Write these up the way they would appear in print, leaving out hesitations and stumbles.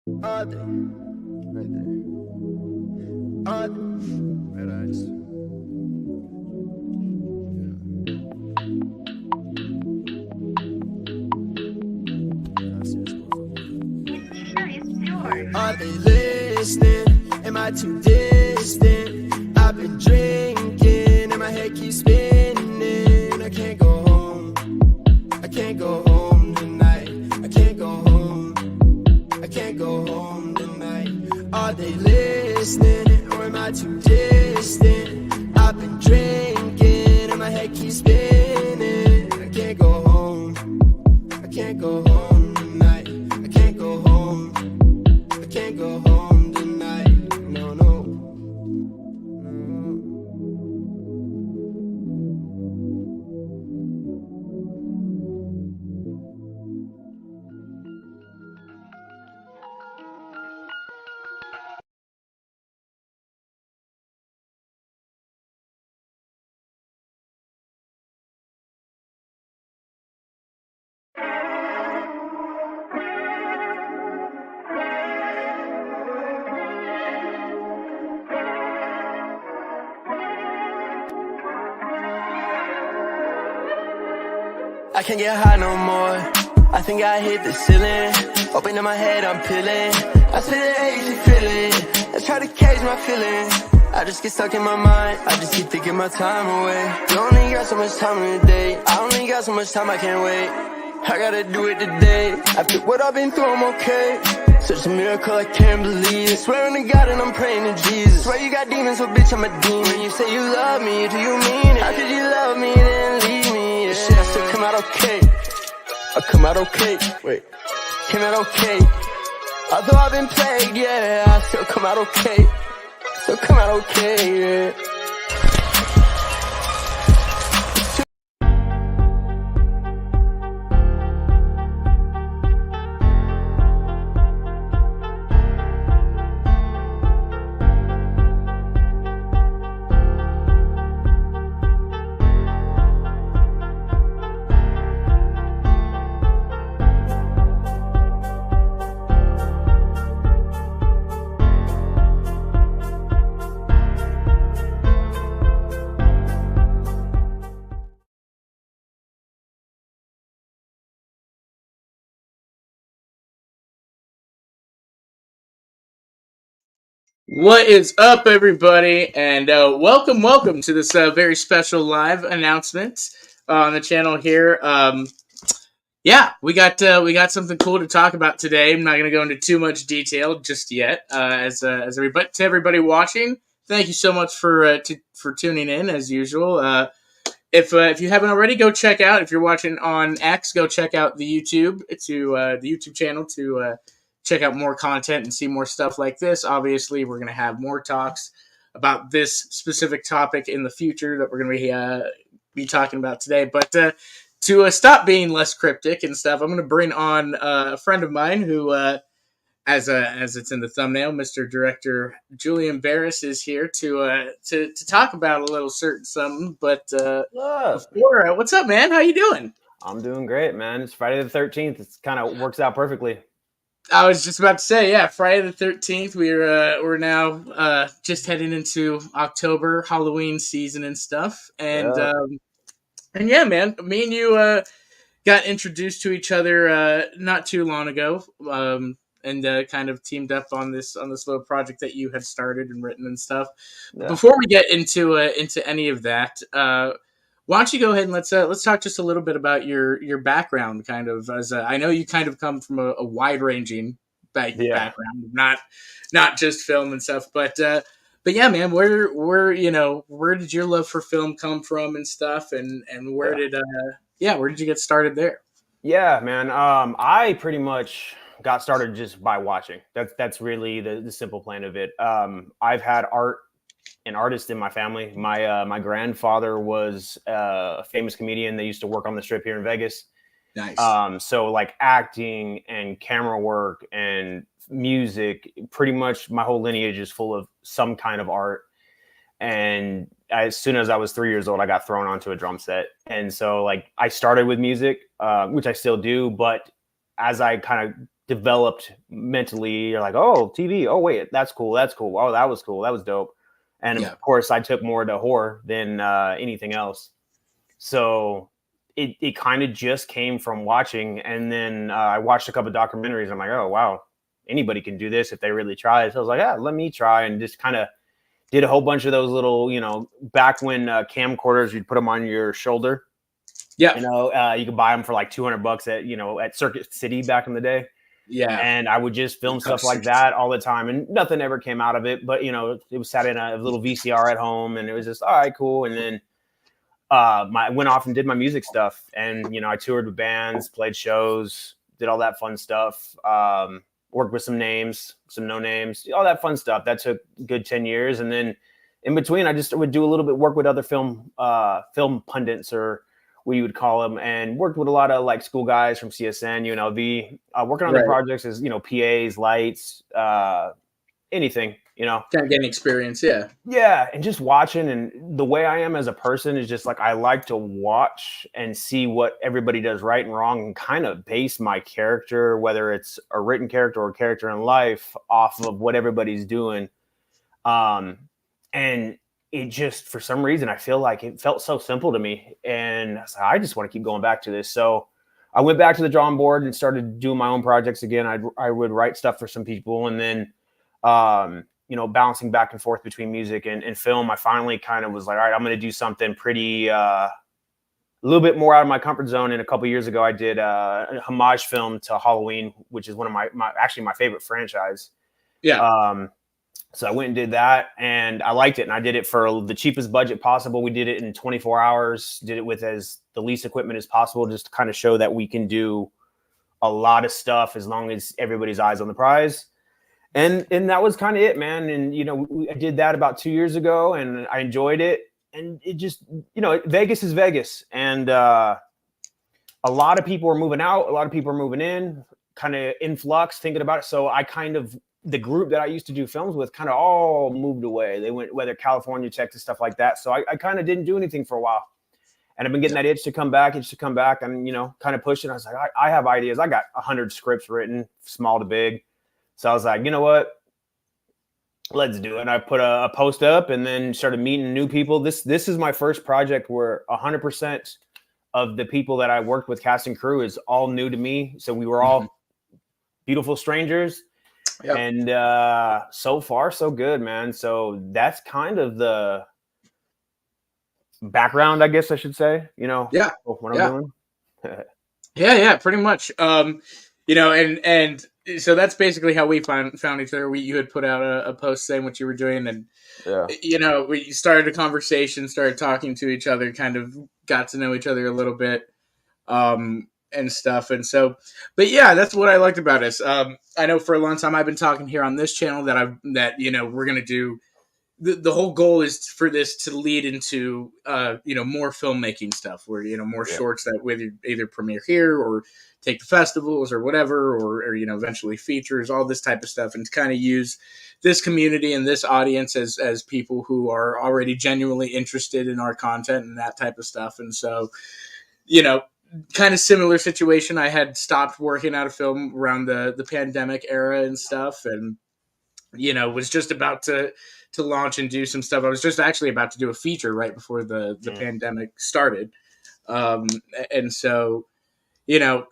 All day, right there. All day, red eyes. Are they listening? Am I too distant? I've been drinking and my head keeps spinning. I can't go home. I can't go home tonight. I can't go home. I can't go home tonight. Are they listening or am I too distant? I've been drinking and my head keeps spinning. I can't go home. I can't go home tonight. I can't go home. I can't go home tonight. No, no. I can't get high no more. I think I hit the ceiling. Open in my head, I'm peeling. I spit the hazy feeling. I try to cage my feelings. I just get stuck in my mind. I just keep thinking my time away. You only got so much time in the day. I only got so much time, I can't wait. I gotta do it today. After what I've been through, I'm okay. Such a miracle, I can't believe it. Swearing to God and I'm praying to Jesus. Swear you got demons, so bitch, I'm a demon. When you say you love me, do you mean it? How could you love me then leave me? Yeah. Shit, I still come out okay. I come out okay. Wait, came out okay. Although I've been plagued, yeah, I still come out okay. Still come out okay, yeah. What is up, everybody, and welcome to this very special live announcement on the channel here. Yeah, we got something cool to talk about today. I'm not going to go into too much detail just yet. As everybody, to everybody watching, thank you so much for tuning in as usual. If you haven't already, go check out. If you're watching on X, go check out the YouTube channel to check out more content and see more stuff like this. Obviously, we're gonna have more talks about this specific topic in the future that we're gonna be talking about today. But to stop being less cryptic and stuff, I'm gonna bring on a friend of mine who. As it's in the thumbnail, Mr. Director Julian Barris is here to talk about a little certain something. But Up? before, what's up, man? How you doing? I'm doing great, man. It's Friday the 13th. It kind of works out perfectly. I was just about to say, yeah, Friday the 13th. We're now just heading into October, Halloween season and stuff, Yep. and yeah, man, me and you got introduced to each other not too long ago, and kind of teamed up on this little project that you had started and written and stuff. But Yeah. before we get into any of that, why don't you go ahead and let's talk just a little bit about your background, kind of as I know you kind of come from a wide ranging Yeah. background, not just film and stuff, but yeah, man, where did your love for film come from and stuff, and Yeah. where did you get started there? Yeah, man. I pretty much got started just by watching. That's really the simple plan of it. I've had an artist in my family. My grandfather was a famous comedian that used to work on the strip here in Vegas. Nice. So like acting and camera work and music, pretty much my whole lineage is full of some kind of art. And as soon as I was 3 years old, I got thrown onto a drum set. And so like I started with music, which I still do. But as I kind of developed mentally. You're like, oh, TV. Oh, wait, that's cool. That's cool. Oh, that was cool. That was dope. And Yeah. of course, I took more to horror than anything else. So it kind of just came from watching. And then I watched a couple of documentaries. I'm like, oh, wow, anybody can do this if they really try. So I was like, yeah, let me try, and just kind of did a whole bunch of those little, back when camcorders, you'd put them on your shoulder. Yeah. You could buy them for like $200 at Circuit City back in the day. Yeah. And I would just film stuff like that all the time, and nothing ever came out of it. But, it was sat in a little VCR at home, and it was just, all right, cool. And then I went off and did my music stuff. And, I toured with bands, played shows, did all that fun stuff. Worked with some names, some no names, all that fun stuff. That took a good 10 years. And then in between, I just would do a little bit work with other film pundits, or we would call them, and worked with a lot of like school guys from CSN, UNLV, working on the projects as, PAs, lights, anything, kind of getting experience. Yeah. Yeah. And just watching, and the way I am as a person is just like, I like to watch and see what everybody does right and wrong, and kind of base my character, whether it's a written character or a character in life, off of what everybody's doing. And it just, for some reason, I feel like it felt so simple to me. And I was like, I just want to keep going back to this. So I went back to the drawing board and started doing my own projects again. I would write stuff for some people. And then, bouncing back and forth between music and film, I finally kind of was like, all right, I'm going to do something pretty, a little bit more out of my comfort zone. And a couple of years ago, I did a homage film to Halloween, which is one of my favorite franchise. Yeah. So I went and did that, and I liked it, and I did it for the cheapest budget possible. We did it in 24 hours, did it with as the least equipment as possible, just to kind of show that we can do a lot of stuff as long as everybody's eyes on the prize. And that was kind of it, man. And, I did that about 2 years ago, and I enjoyed it. And it just, Vegas is Vegas. And a lot of people are moving out. A lot of people are moving in, kind of in flux, thinking about it. So the group that I used to do films with kind of all moved away. They went, whether California, Texas, stuff like that. So I kind of didn't do anything for a while. And I've been getting that itch to come back. And, kind of pushing. I was like, I have ideas. I got 100 scripts written, small to big. So I was like, you know what? Let's do it. And I put a post up, and then started meeting new people. This is my first project where 100% of the people that I worked with, cast and crew, is all new to me. So we were all beautiful strangers. Yep. And so far, so good, man. So that's kind of the background, I guess I should say, Yeah. What I'm doing. Yeah, pretty much. And so that's basically how we found each other. You had put out a post saying what you were doing, and we started a conversation, started talking to each other, kind of got to know each other a little bit. And stuff. And so, but yeah, that's what I liked about us. I know for a long time I've been talking here on this channel that we're going to do, the whole goal is for this to lead into, more filmmaking stuff where, more shorts that whether either premiere here or take the festivals or whatever, or eventually features, all this type of stuff, and to kind of use this community and this audience as people who are already genuinely interested in our content and that type of stuff. And so, kind of similar situation. I had stopped working out of film around the pandemic era and stuff, and was just about to launch and do some stuff. I was just actually about to do a feature right before the pandemic started, and so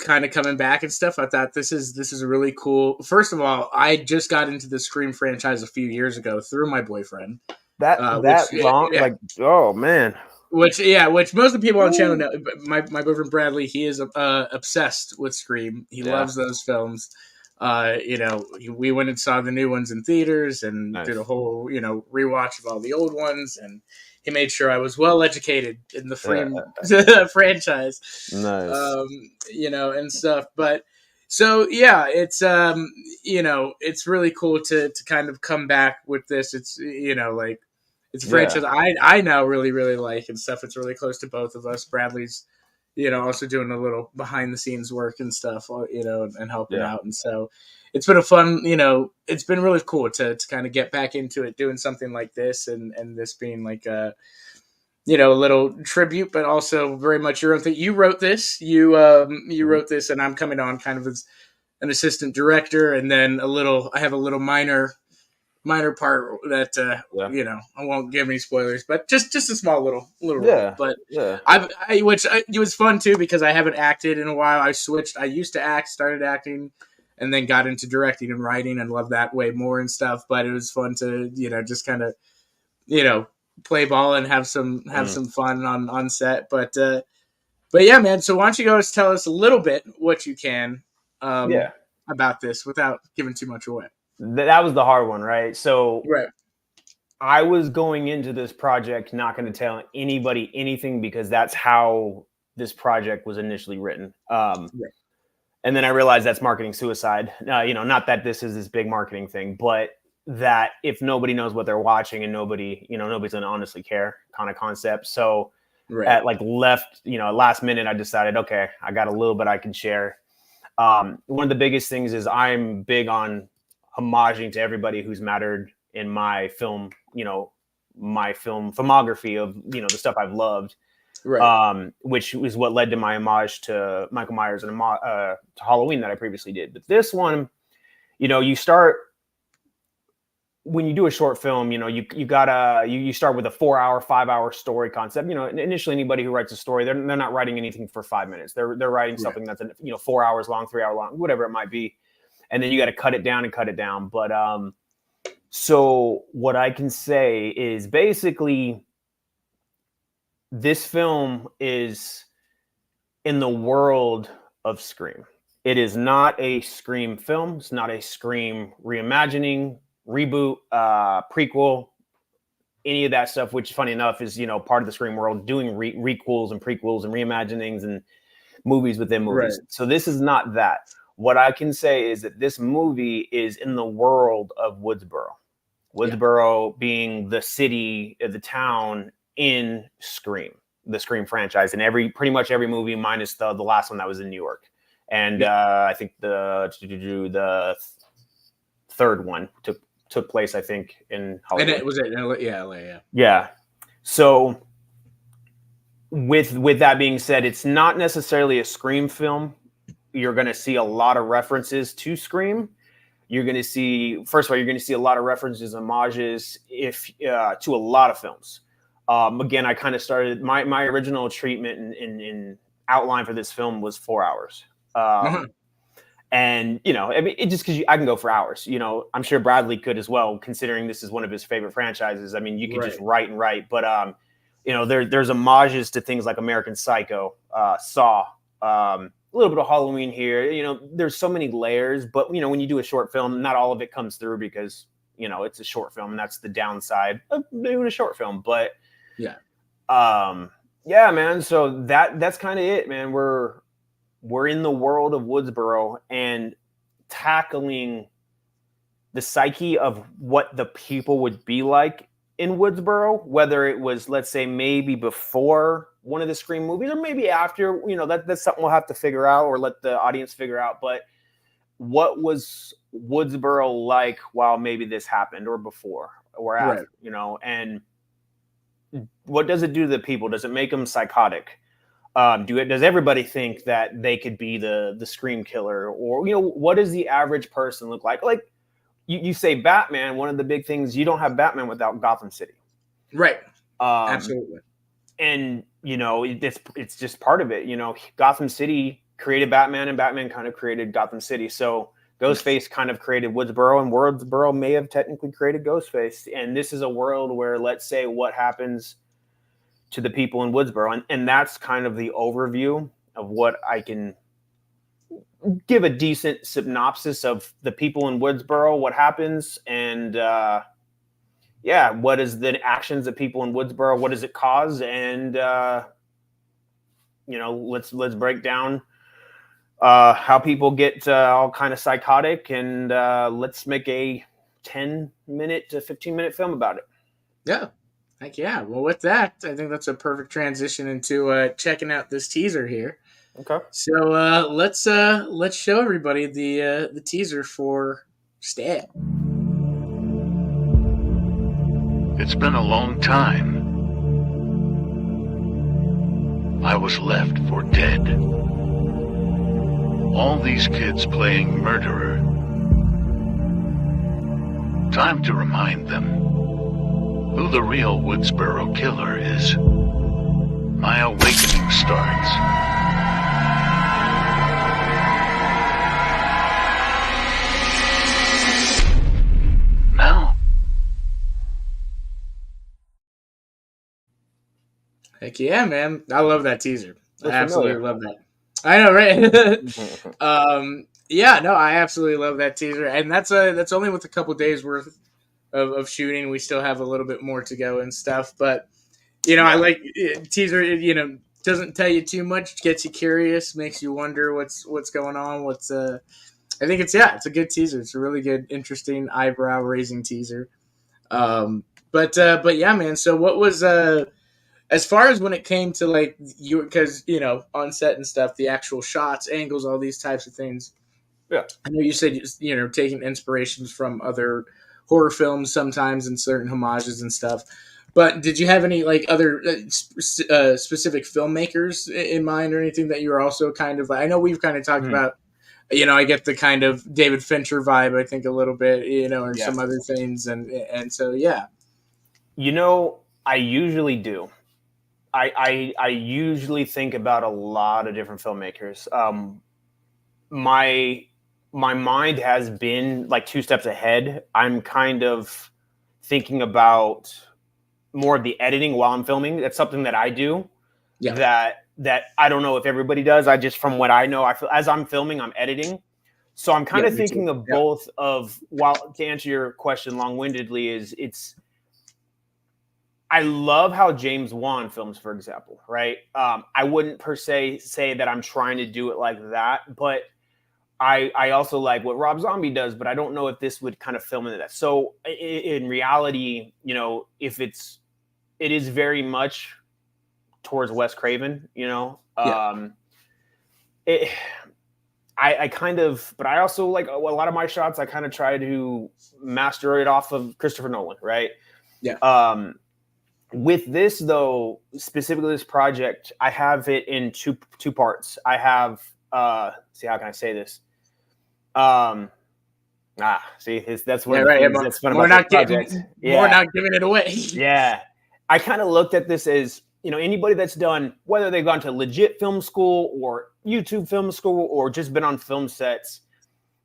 kind of coming back and stuff. I thought this is really cool. First of all, I just got into the Scream franchise a few years ago through my boyfriend. Like, oh man. Which most of the people on the channel know. My boyfriend Bradley, he is obsessed with Scream. He loves those films. We went and saw the new ones in theaters and did a whole rewatch of all the old ones, and he made sure I was well educated in the franchise. Nice. And stuff. But so yeah, it's it's really cool to kind of come back with this. It's it's a franchise I now really, really like and stuff. It's really close to both of us. Bradley's, also doing a little behind the scenes work and stuff, and helping out. And so it's been a fun, it's been really cool to kind of get back into it, doing something like this, and this being like a little tribute, but also very much your own thing. You wrote this, you wrote this, and I'm coming on kind of as an assistant director, and then I have a little minor part that I won't give any spoilers, but just a small little role. But it was fun too because I haven't acted in a while. I used to act, started acting, and then got into directing and writing, and love that way more and stuff. But it was fun to just kind of play ball and have some fun on set. But yeah, man. So why don't you guys tell us a little bit what you can about this without giving too much away. That was the hard one, right? So right. I was going into this project not going to tell anybody anything because that's how this project was initially written. And then I realized that's marketing suicide. Not that this is this big marketing thing, but that if nobody knows what they're watching and nobody's going to honestly care kind of concept. So at last minute, I decided, okay, I got a little bit I can share. One of the biggest things is I'm big on homaging to everybody who's mattered in my film, my film filmography of, the stuff I've loved, which is what led to my homage to Michael Myers and to Halloween that I previously did. But this one, you start, when you do a short film, you start with a 4-hour, 5-hour story concept. Initially anybody who writes a story, they're not writing anything for 5 minutes. They're writing something that's 4 hours long, 3 hour long, whatever it might be. And then you got to cut it down. But so what I can say is basically this film is in the world of Scream. It is not a Scream film. It's not a Scream reimagining, reboot, prequel, any of that stuff, which funny enough is, part of the Scream world, doing requels and prequels and reimaginings and movies within movies. Right. So this is not that. What I can say is that this movie is in the world of Woodsboro. Woodsboro being the city, the town in Scream, the Scream franchise, and pretty much every movie minus the last one that was in New York. And I think the third one took place, I think, in Hollywood. And it was in LA, yeah. Yeah. So with that being said, it's not necessarily a Scream film. You're going to see a lot of references to Scream. You're going to see, first of all, a lot of references, homages, to a lot of films. Again, I kind of started my original treatment in outline for this film was 4 hours. And it just because I can go for hours. I'm sure Bradley could as well, considering this is one of his favorite franchises. I mean, you could just write and write, but there's homages to things like American Psycho, Saw, a little bit of Halloween here. There's so many layers, but when you do a short film, not all of it comes through because it's a short film, and that's the downside of doing a short film. But man. So that's kind of it, man. We're in the world of Woodsboro and tackling the psyche of what the people would be like in Woodsboro, whether it was, let's say, maybe before one of the Scream movies or maybe after, that's something we'll have to figure out or let the audience figure out. But what was Woodsboro like while maybe this happened or before or after, and what does it do to the people? Does it make them psychotic? Does everybody think that they could be the Scream killer? Or, what does the average person look like? Like you say Batman, one of the big things, you don't have Batman without Gotham City. Right. Absolutely. And, it's just part of it. Gotham City created Batman and Batman kind of created Gotham City. So Ghostface kind of created Woodsboro, and Woodsboro may have technically created Ghostface. And this is a world where, let's say, what happens to the people in Woodsboro. And that's kind of the overview of what I can give a decent synopsis of the people in Woodsboro, what happens, and what is the actions of people in Woodsboro, what does it cause, and let's break down how people get all kind of psychotic, and let's make a 10-minute to 15-minute film about it. Yeah. Heck yeah. Well, with that, I think that's a perfect transition into checking out this teaser here. Okay. So let's show everybody the teaser for Stab. It's been a long time. I was left for dead. All these kids playing murderer. Time to remind them who the real Woodsboro killer is. My awakening starts. Now. Heck yeah, man. I love that teaser. I Looks absolutely familiar. love that. I know, right? Yeah, no, I absolutely love that teaser. And that's only with a couple days worth of shooting. We still have a little bit more to go and stuff. But, I like teaser, doesn't tell you too much, gets you curious, makes you wonder what's going on. I think it's a good teaser. It's a really good, interesting, eyebrow raising teaser. But yeah, man. So what was as far as when it came to like you, because on set and stuff, the actual shots, angles, all these types of things. Yeah. I know you said taking inspirations from other horror films sometimes and certain homages and stuff. But did you have any like other specific filmmakers in mind or anything that you were also kind of? I know we've kind of talked about. I get the kind of David Fincher vibe. I think a little bit, or some other things, and so yeah. I usually do. I usually think about a lot of different filmmakers. My mind has been like 2 steps ahead. I'm kind of thinking about more of the editing while I'm filming. That's something that I do. Yeah. That I don't know if everybody does. I just, from what I know, I feel as I'm filming, I'm editing. So I'm kind of thinking of both of, while to answer your question long-windedly, I love how James Wan films, for example, right? I wouldn't per se say that I'm trying to do it like that, but I also like what Rob Zombie does, but I don't know if this would kind of film into that. So in reality, it is very much towards Wes Craven, I kind of, but I also like a lot of my shots, I kind of try to master it off of Christopher Nolan, right? Yeah. With this though, specifically this project, I have it in two parts. I have, see, how can I say this? See, that's one of the things that's fun about this project. We're not giving it away. Yeah. I kind of looked at this as, anybody that's done, whether they've gone to legit film school or YouTube film school or just been on film sets,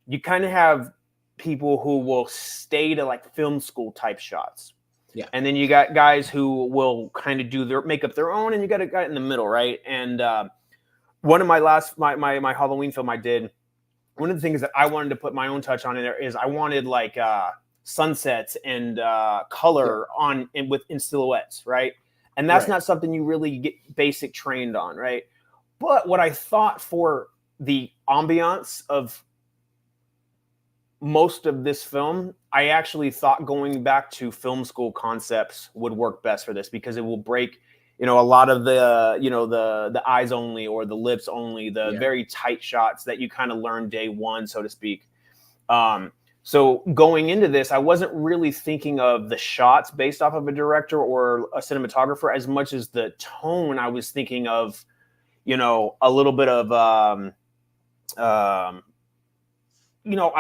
you kind of have people who will stay to like film school type shots. Yeah. And then you got guys who will kind of make up their own, and you got a guy in the middle, right? And one of my my Halloween film I did, one of the things that I wanted to put my own touch on in there is I wanted like sunsets and color in silhouettes, right? And that's not something you really get basic trained on, right? But what I thought for the ambiance of most of this film, I actually thought going back to film school concepts would work best for this, because it will break, a lot of the, the eyes only or the lips only, the very tight shots that you kind of learn day one, so to speak. So going into this, I wasn't really thinking of the shots based off of a director or a cinematographer as much as the tone. I was thinking of, a little bit of, I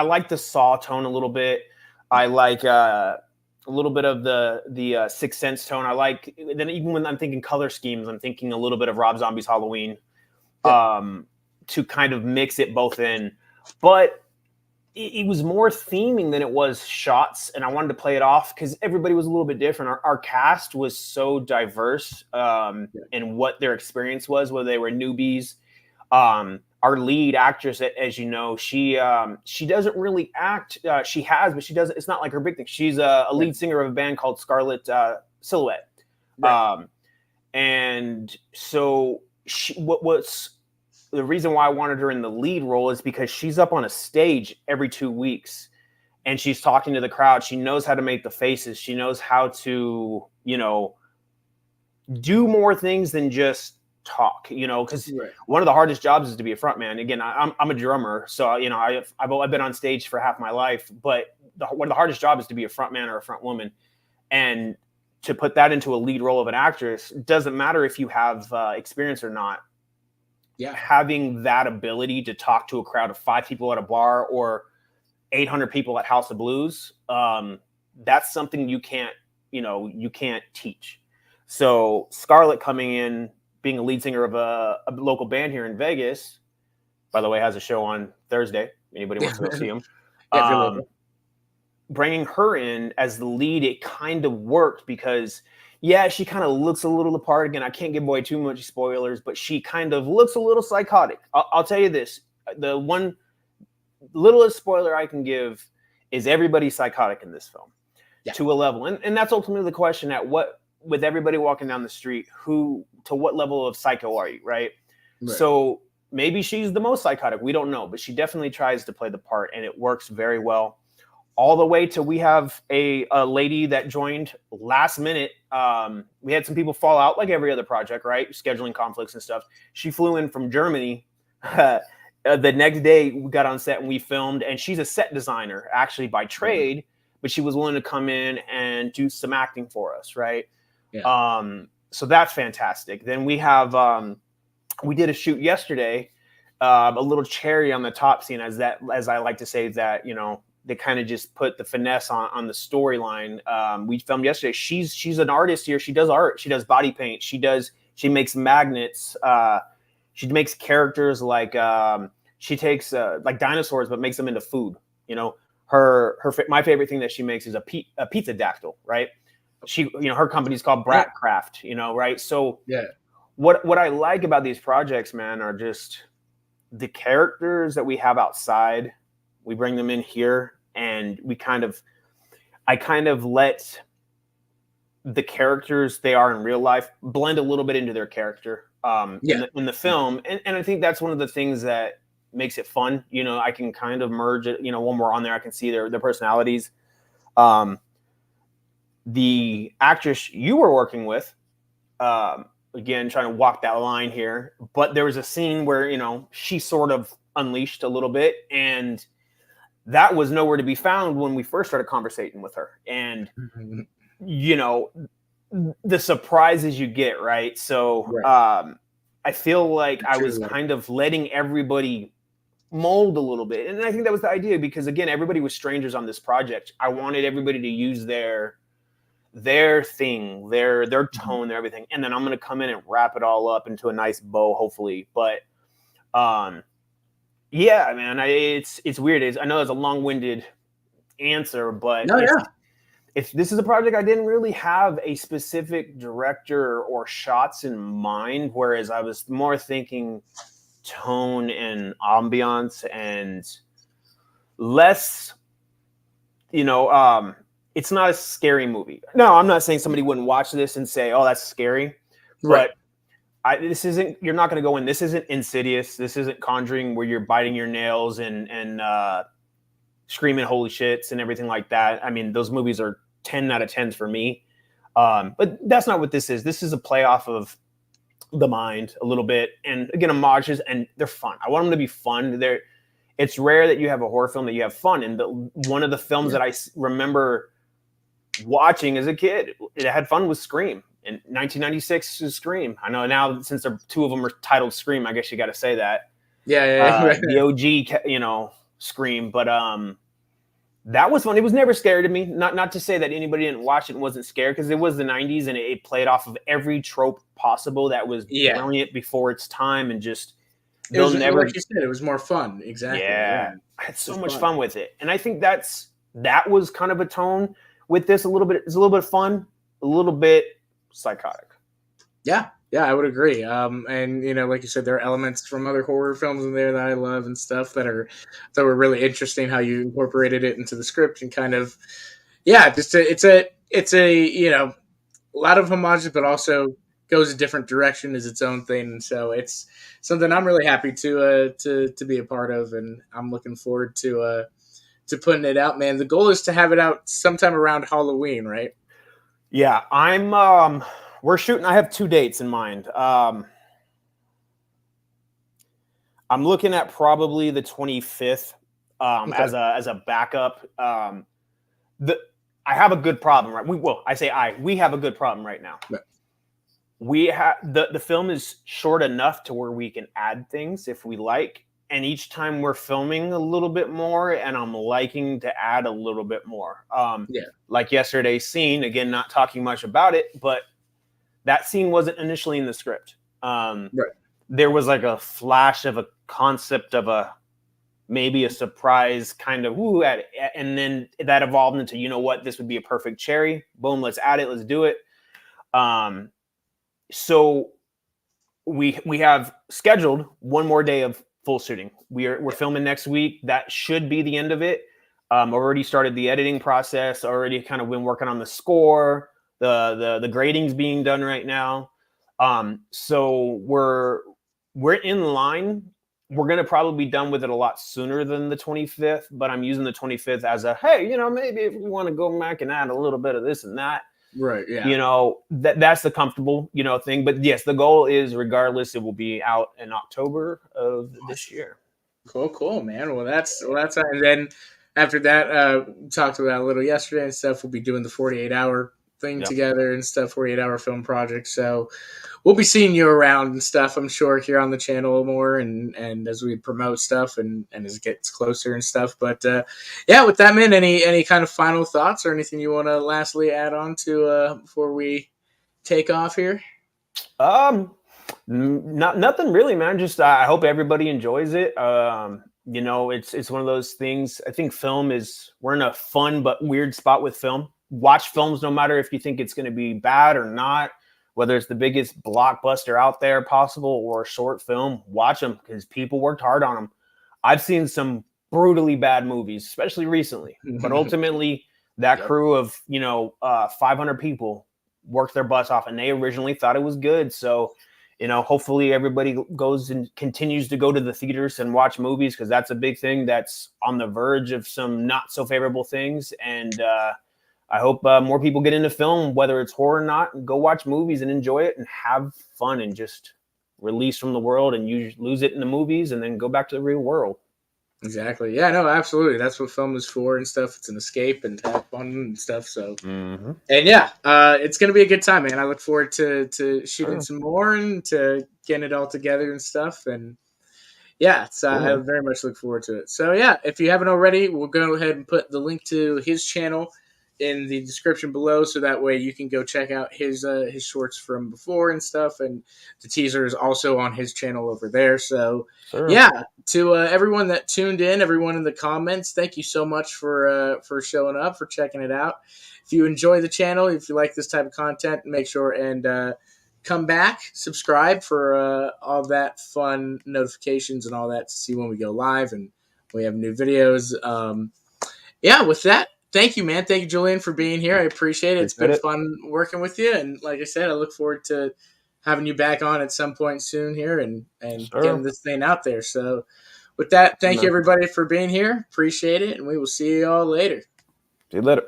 like the Saw tone a little bit. I like a little bit of the Sixth Sense tone. I like, then even when I'm thinking color schemes, I'm thinking a little bit of Rob Zombie's Halloween, to kind of mix it both in. But it was more theming than it was shots, and I wanted to play it off because everybody was a little bit different. Our cast was so diverse in what their experience was, whether they were newbies. Our lead actress, as you know, she doesn't really act. She has, but she doesn't. It's not like her big thing. She's a lead singer of a band called Scarlet Silhouette, and so what's the reason why I wanted her in the lead role is because she's up on a stage every 2 weeks, and she's talking to the crowd. She knows how to make the faces. She knows how to, do more things than just talk, because one of the hardest jobs is to be a front man. Again, I'm a drummer, so I've been on stage for half my life, but one of the hardest jobs is to be a front man or a front woman, and to put that into a lead role of an actress, doesn't matter if you have experience or not. Yeah. having that ability to talk to a crowd of 5 people at a bar or 800 people at House of Blues, that's something you can't teach. So Scarlett coming in, being a lead singer of a local band here in Vegas, by the way, has a show on Thursday. Anybody wants to go see him. Yeah, if you're local. Bringing her in as the lead, it kind of worked because, yeah, she kind of looks a little the part. Again, I can't give away too much spoilers, but she kind of looks a little psychotic. I'll tell you this. The one littlest spoiler I can give is everybody's psychotic in this film to a level. And that's ultimately the question with everybody walking down the street, to what level of psycho are you, right? So maybe she's the most psychotic. We don't know, but she definitely tries to play the part, and it works very well. All the way to we have a lady that joined last minute. We had some people fall out like every other project, right? Scheduling conflicts and stuff. She flew in from Germany. The next day we got on set and we filmed, and she's a set designer actually by trade, but she was willing to come in and do some acting for us, right? Yeah. So that's fantastic. Then we have we did a shoot yesterday, a little cherry on the top scene, as I like to say, that they kind of just put the finesse on the storyline. We filmed yesterday. She's an artist here. She does art. She does body paint. She makes magnets. She makes characters like she takes like dinosaurs, but makes them into food. My favorite thing that she makes is a pizza dactyl, right? Her company's called Brat Craft, right? So yeah, what I like about these projects, man, are just the characters that we have outside. We bring them in here, and I kind of let the characters they are in real life blend a little bit into their character in the film. And I think that's one of the things that makes it fun. I can kind of merge it, when we're on there, I can see their personalities. The actress you were working with, again, trying to walk that line here, but there was a scene where, she sort of unleashed a little bit, and that was nowhere to be found when we first started conversating with her. And, the surprises you get, right? So I feel like I was kind of letting everybody mold a little bit. And I think that was the idea, because, again, everybody was strangers on this project. I wanted everybody to use their thing, their tone, their everything. And then I'm going to come in and wrap it all up into a nice bow, hopefully. But, yeah, man, it's weird. I know that's a long-winded answer, but if this is a project I didn't really have a specific director or shots in mind, whereas I was more thinking tone and ambiance and less, it's not a scary movie. No, I'm not saying somebody wouldn't watch this and say, oh, that's scary. Right. But you're not going to go in. This isn't Insidious. This isn't Conjuring, where you're biting your nails and screaming holy shits and everything like that. I mean, those movies are 10 out of 10s for me. But that's not what this is. This is a play off of the mind a little bit. And again, homages, and they're fun. I want them to be fun. It's rare that you have a horror film that you have fun. And one of the films that I remember watching as a kid, it had fun, with Scream. In 1996 is Scream. I know now, since two of them are titled Scream, I guess you got to say that. Yeah. The OG, Scream. But that was fun. It was never scary to me. Not to say that anybody didn't watch it and wasn't scared, because it was the 90s and it played off of every trope possible that was brilliant before its time, and just like you said, it was more fun. Exactly. Yeah. I had so much fun with it. And I think that was kind of a tone with this a little bit. It's a little bit fun, a little bit psychotic. Yeah, I would agree. And like you said, there are elements from other horror films in there that I love and stuff that were really interesting. How you incorporated it into the script and kind of, it's a lot of homages, but also goes a different direction, is its own thing. And so it's something I'm really happy to be a part of, and I'm looking forward to putting it out, man. The goal is to have it out sometime around Halloween, right? Yeah, we're shooting. I have 2 dates in mind. I'm looking at probably the 25th as a backup. I have a good problem, right? We have a good problem right now. we have the film is short enough to where we can add things if we like. And each time we're filming a little bit more, and I'm liking to add a little bit more. Yeah. Like yesterday's scene, again, not talking much about it, but that scene wasn't initially in the script. Right. There was like a flash of a concept of maybe a surprise kind of woo at it. And then that evolved into, you know what, this would be a perfect cherry. Boom, let's add it, let's do it. So we have scheduled one more day of full shooting. We're filming next week. That should be the end of it. Already started the editing process, already kind of been working on the score. The grading's being done right now. So we're in line. We're going to probably be done with it a lot sooner than the 25th, but I'm using the 25th as a, hey, you know, maybe if we want to go back and add a little bit of this and that, Right. Yeah. you know, that's the comfortable, you know, thing. But yes, the goal is regardless, it will be out in October of this year. Cool, man. Well, that's and then after that, we talked about a little yesterday and stuff. We'll be doing the 48-hour thing together and stuff, 48-hour film project. So we'll be seeing you around and stuff, I'm sure, here on the channel more and as we promote stuff and as it gets closer and stuff. But yeah, with that, man, any kind of final thoughts or anything you want to lastly add on to before we take off here? Nothing really, man. Just I hope everybody enjoys it. You know, it's one of those things. I think we're in a fun but weird spot with film. Watch films no matter if you think it's going to be bad or not, whether it's the biggest blockbuster out there possible or a short film. Watch them because people worked hard on them. I've seen some brutally bad movies, especially recently, but ultimately that crew of 500 people worked their butts off, and they originally thought it was good. So, you know, hopefully everybody goes and continues to go to the theaters and watch movies, because that's a big thing that's on the verge of some not so favorable things. And I hope more people get into film, whether it's horror or not, and go watch movies and enjoy it and have fun and just release from the world, and you lose it in the movies and then go back to the real world. Exactly. Yeah, no, absolutely. That's what film is for and stuff. It's an escape and to have fun and stuff. So, and yeah, it's going to be a good time, man. I look forward to shooting some more and to getting it all together and stuff. And yeah, I very much look forward to it. So yeah, if you haven't already, we'll go ahead and put the link to his channel in the description below, so that way you can go check out his shorts from before and stuff, and the teaser is also on his channel over there. So yeah, to everyone that tuned in, everyone in the comments, thank you so much for showing up, for checking it out. If you enjoy the channel, if you like this type of content, make sure and come back, subscribe for all that fun notifications and all that to see when we go live and we have new videos. Yeah, with that, thank you, man. Thank you, Julian, for being here. I appreciate it. It's been fun working with you. And like I said, I look forward to having you back on at some point soon here and getting this thing out there. So with that, thank you, everybody, for being here. Appreciate it. And we will see you all later. See you later.